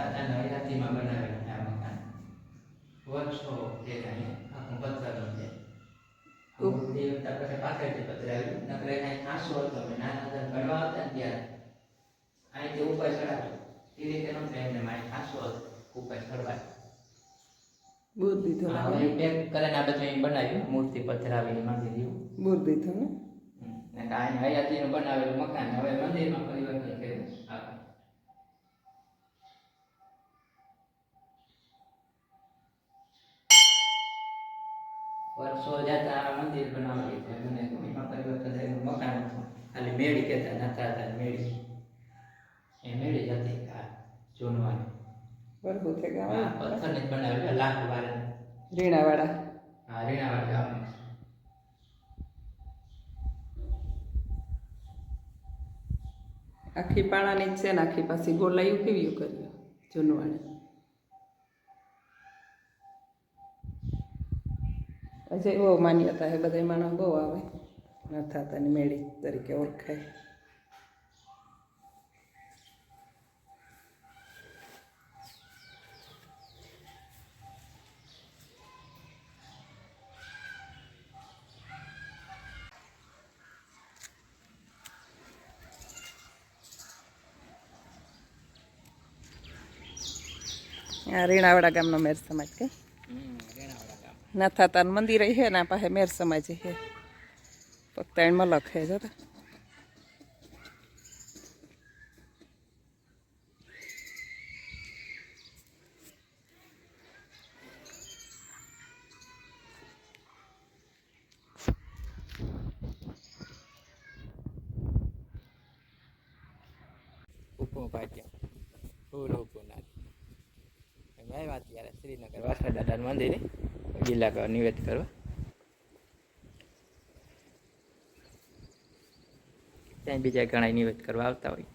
તાતાના હયાતીમાં બનાવેલું આ મકાન. વર્ષો થયા આખું પથ્થરનું છે. મૂર્તિ પછી પાછળથી પથરાવ્યું. નકરે કાંઈ ખાસો હતો. નાના હતા ભણવા હતા ને ત્યારે અહીંથી ઉપર ચડાવ્યું. એ રીતે નહોતું એમને મારી ખાસો હતો ઉપર ચડવા. બુદ્ધિ તો પેક કરીને આ બધું બનાવ્યું. મૂર્તિ પથરાવીને માંગી દીધું. બુદ્ધિ તો ને હયાતીનું બનાવેલું મકાન હવે મંદિરમાં પરિવર્તન કર્યું. વર્ષો જતા મંદિર બનાવેલું છે. મને એમાં પરિવર્તન થયેલું મકાન હતું. ખાલી મેળી કહેતા નતા હતા. મેળી એ મેળી જ હતી જૂનવાની. બરોબર છે ગામ પથ્થરની જ બનાવેલું લાખ વાર. રીણાવાળા. હા, રીણાવાળા ગામમાં. આખી પાણાની જ છે ને આખી પાછી ગોલાયું કેવી કર્યું જૂનવાણે. હજે બહુ માન્યતા છે. બધા માણસ બહુ આવે નથાતાની મેળી તરીકે ઓળખાય. આ રીણાવાડા ગામનો મેર સમાજ કે નથાતાન મંદિર છે ને પાસે મેર સમાજ છે. પક્તાણ મલક છે જરા. ઉપો પાટ્યા ફૂલ ઉપો ના આવ્યા ત્યારે શ્રીનગર વાસા દાદાના મંદિરે ગીલા કરવા નિવેદ કરવા. ત્યાં બીજા ઘણા નિવેદ કરવા આવતા હોય.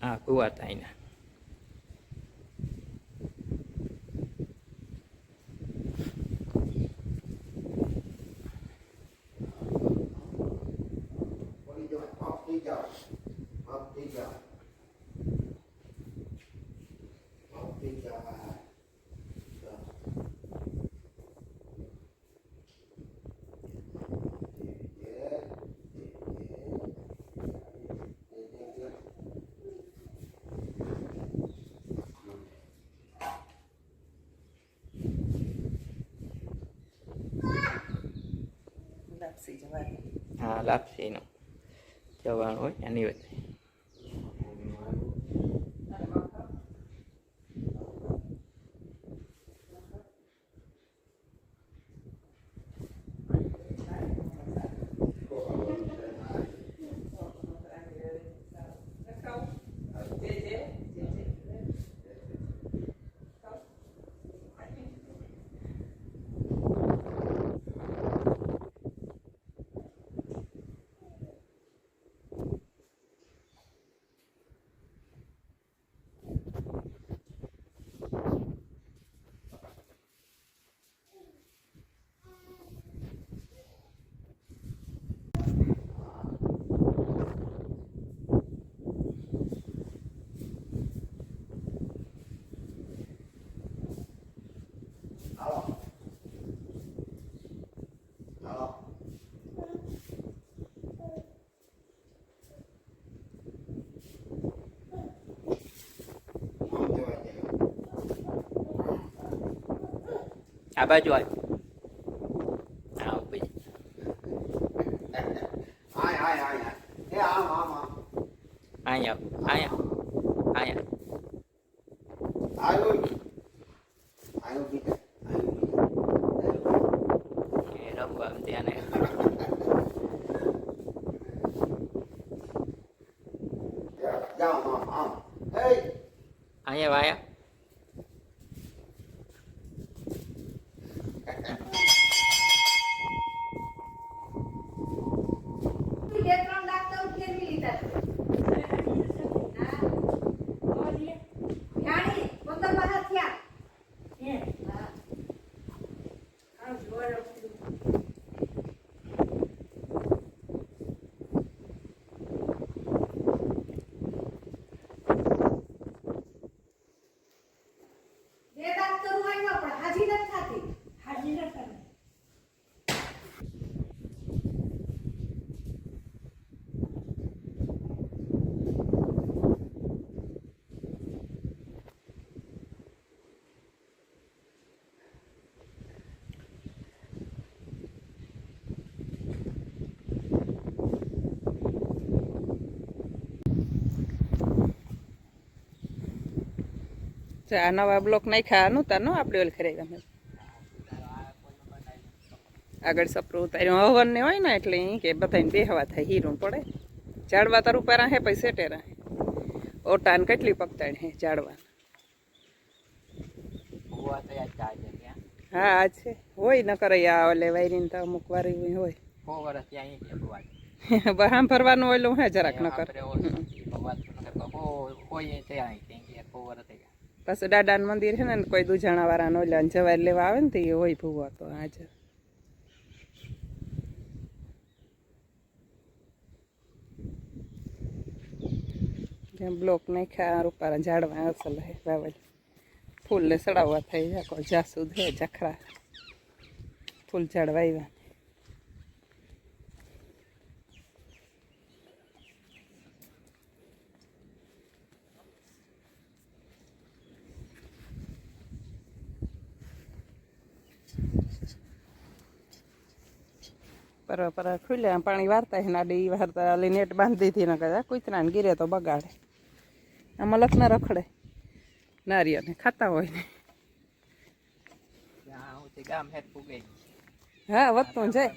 હા, કુવા તાઈના લાપસી જવાની. હા, લાપસીનું જવાનું હોય એની વચ્ચે. આ બાજુ આવ. આવ ભાઈ. અહીંયા અહીંયા અહીંયા રમવા ત્યાં અહીંયા વાયા જાણી આ નવા બ્લોક નાખ્યા નહોતા નો આપણે ઓલ ખરી ગમે આગળ સપરું ઉતાર્યું હવન ને હોય ને એટલે અહીં કે બધાને બેહવા થાય હીરું પડે ઝાડવા તાર ઉપર હે પછી સેટે રહે ઓટાને કેટલી પકતાડ હે ઝાડવા હા આ છે હોય ન કરે આ ઓલે વાયરીને તો અમુક વારી હોય આમ ફરવાનું ઓલું હે જરાક ન કર પાછું દાદાનું મંદિર છે ને કોઈ દુજાણા વાળા ઓલા જવાર લેવા આવે ને તો એ હોય ભૂવો તો આજે બ્લોક નાખ્યા રૂપારા ઝાડવા અસલ હે વાવલ ફૂલને સડાવવા થઈ જાકો જાસૂદ હે જખરા ફૂલ ઝાડવા આવ્યા પર ખુલ્યા પાણી વારતા હે નાડી વારતા લી નેટ બાંધી દીધી ન કદા કૂતરાને ગીરે તો બગાડે આમાં લખના રખડે નારિયેળને ખાતા હોય ને હા વધતું જાય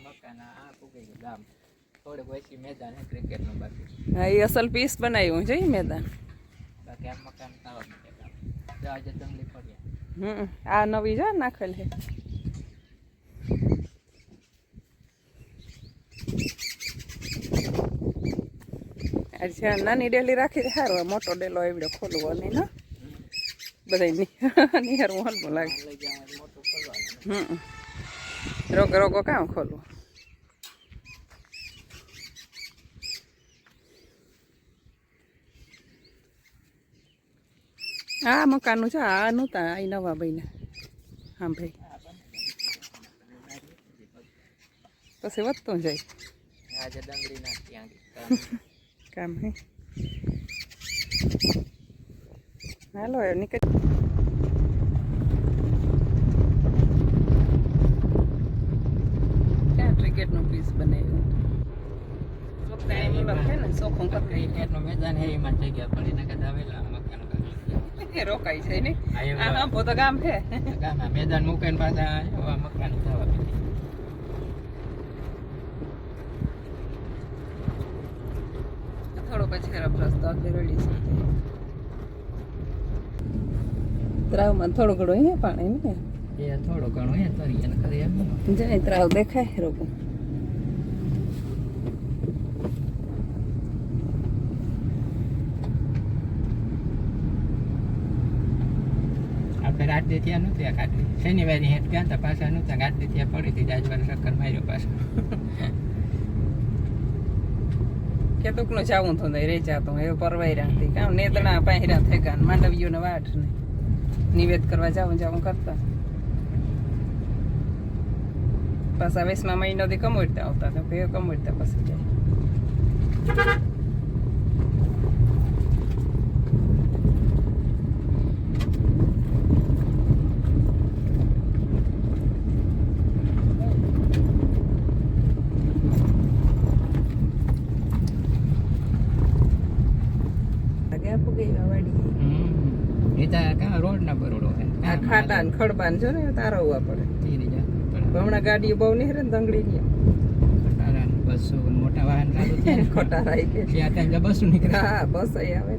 હા એ અસલ પીસ બનાવ્યું છે મેદાન આ નવી જો નાખેલ છે અચ્છા નાની ડેલી રાખી દે સારું મોટો ડેલો એવડો ખોલવો નહીં ને બધા નિહારવું હલવું લાગે રોગો રોગો કામ ખોલવું આ મકાનનું છે આ નહોતા આ નવા ભાઈને હા ભાઈ પછી વધતું જાય કામ હે હાલો નીકળ ક્યાં ક્રિકેટનો પીસ બનાવ્યો છે ને સોખું ક્રિકેટનું મેદાન હે એમાં જગ્યા પડી ને કદાચ આવેલા મકાન રોકાઈ છે ને હા પોતા ગામ છે ગામમાં મેદાન મૂકીને પાછા એવા મકાન થવા થોડો પછી ખરાબ રસ્તો આગળ રડી છે ત્રાવમાં થોડું ઘણું હે પાણી ને એ થોડું ઘણું હે તરી એને કરી એમ જાય ત્રાવ દેખાય રોગું આપણે રાત દે ત્યાં નહોતી આ કાઢી શનિવારે હેઠ ગયા હતા પાછા નહોતા રાત દે ત્યાં પડી હતી રાજવાર ચક્કર માર્યો પાછો કે ટૂંકનું જાવું તો નહીં રહી જાતું એવું પરવાઈ રાખતી કામ નેતણા પહેર્યા થઈ ગયા માંડવીઓને વાટ ને નિવેદ કરવા જાવું કરતા પાછા 20મા મહિનોથી કમોડતા આવતા તો ફેર કમોડતા પછી જાય રોડ ના બરોડો આ ખાટા ને ખડબાન જો ને તારવવા પડે હમણાં ગાડીઓ બહુ નહીં રે દંગડી ની બસો મોટા વાહન ખોટા રાઈ કે ત્યાં ત્યાં બસો નીકળે હા બસ અહીં આવે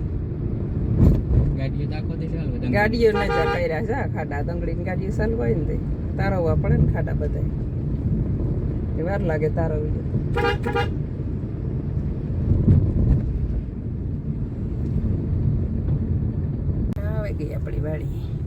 ગાડીઓ દાખો દે ચાલુ ગાડીઓ ને જા કર્યા છે ખાડા દંગડી ની ગાડીઓ ચાલુ હોય ને તે તારવવા પડે ને ખાડા બધા એ વાર લાગે તારવી આવી ગઈ આપણી વાડી